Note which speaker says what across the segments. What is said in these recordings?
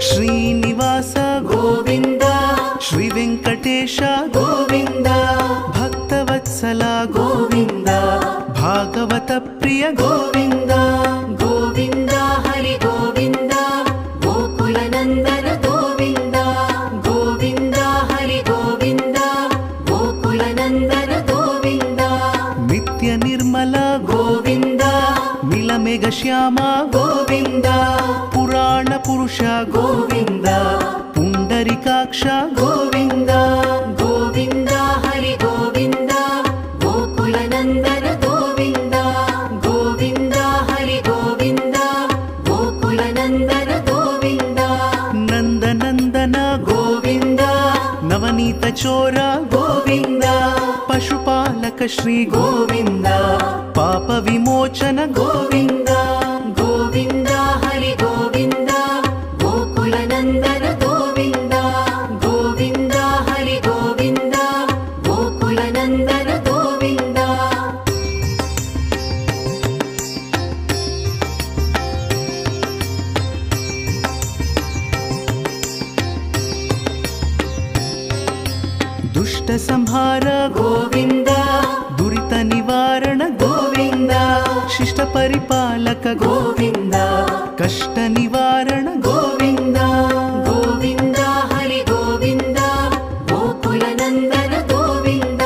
Speaker 1: ಶ್ರೀನಿವಾಸ ಗೋವಿಂದ, ಶ್ರೀ ವೆಂಕಟೇಶ ಗೋವಿಂದ, ಭಕ್ತವತ್ಸಲ ಗೋವಿಂದ, ಭಾಗವತ ಪ್ರಿಯ ಗೋವಿಂದ.
Speaker 2: ಗೋವಿಂದ ಹರಿ ಗೋವಿಂದ, ಗೋಕುಲ ನಂದನ ಗೋವಿಂದ. ಗೋವಿಂದ ಹರಿ ಗೋವಿಂದ, ಗೋಕುಲ ನಂದನ ಗೋವಿಂದ.
Speaker 1: ನಿತ್ಯ ನಿರ್ಮಲ
Speaker 2: ಗೋವಿಂದ,
Speaker 1: ನೀಲಮೇಘ ಶ್ಯಾಮ
Speaker 2: ಗೋವಿಂದ.
Speaker 1: ಪುರಾಣ ಪುರುಷ
Speaker 2: ಗೋವಿಂದ,
Speaker 1: ಪುಂಡರಿಕಾಕ್ಷ
Speaker 2: ಗೋವಿಂದ. ಗೋವಿಂದ ಹರಿ ಗೋವಿಂದ, ಗೋಕುಲ ನಂದನ ಗೋವಿಂದ. ಗೋವಿಂದ ಹರಿ ಗೋವಿಂದ, ಗೋಕುಲ ನಂದನ ಗೋವಿಂದ.
Speaker 1: ನಂದನಂದನ
Speaker 2: ಗೋವಿಂದ,
Speaker 1: ನವನೀತ ಚೋರ
Speaker 2: ಗೋವಿಂದ.
Speaker 1: ಪಶುಪಾಲಕ ಶ್ರೀ
Speaker 2: ಗೋವಿಂದ,
Speaker 1: ಪಾಪ ವಿಮೋಚನ
Speaker 2: ಗೋವಿಂದ. ಗೋವಿಂದ ಹರಿ ಗೋವಿಂದ, ಗೋಕುಲ ನಂದನ ಗೋವಿಂದ. ಗೋವಿಂದ ಹರಿ ಗೋವಿಂದ, ಗೋಕುಲ ನಂದನ ಗೋವಿಂದ.
Speaker 1: ದುಷ್ಟ ಸಂಹಾರ
Speaker 2: ಗೋವಿಂದ,
Speaker 1: ದುರಿತ ನಿವಾರಣ
Speaker 2: ಗೋವಿಂದ.
Speaker 1: ಶಿಷ್ಟ ಪರಿಪಾಲಕ
Speaker 2: ಗೋವಿಂದ,
Speaker 1: ಕಷ್ಟ ನಿವಾರಣ
Speaker 2: ಗೋವಿಂದ. ಗೋವಿಂದ ಹರಿ ಗೋವಿಂದ, ಗೋಕುಲ ನಂದನ ಗೋವಿಂದ.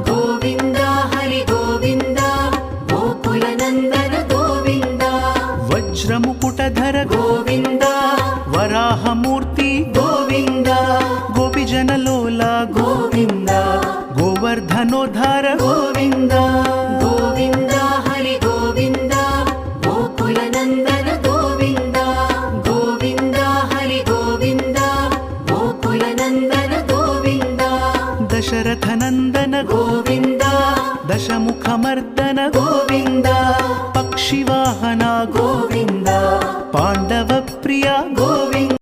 Speaker 2: ಗೋವಿಂದ ಹರಿ ಗೋವಿಂದ, ಗೋಕುಲ ನಂದನ ಗೋವಿಂದ.
Speaker 1: ವಜ್ರ ಮುಕುಟಧರ
Speaker 2: ಗೋವಿಂದ,
Speaker 1: ವರಾಹ ಮೂರ್ತಿ
Speaker 2: ಗೋವಿಂದ.
Speaker 1: ಗೋಪಿಜನ ಲೋಲ
Speaker 2: ಗೋವಿಂದ,
Speaker 1: ಗೋವರ್ಧನೋದ್ಧಾರ
Speaker 2: ಗೋವಿಂದ. ಗೋವಿಂದ ಹರಿ ಗೋವಿಂದ, ಗೋಕುಲ ನಂದನ ಗೋವಿಂದ. ಗೋವಿಂದ ಹರಿ ಗೋವಿಂದ, ಗೋಕುಲ ನಂದನ ಗೋವಿಂದ.
Speaker 1: ದಶರಥ ನಂದನ
Speaker 2: ಗೋವಿಂದ,
Speaker 1: ದಶಮುಖ ಮರ್ದನ
Speaker 2: ಗೋವಿಂದ.
Speaker 1: ಪಕ್ಷಿವಾಹನ
Speaker 2: ಗೋವಿಂದ,
Speaker 1: ಪಾಂಡವ ಪ್ರಿಯ
Speaker 2: ಗೋವಿಂದ.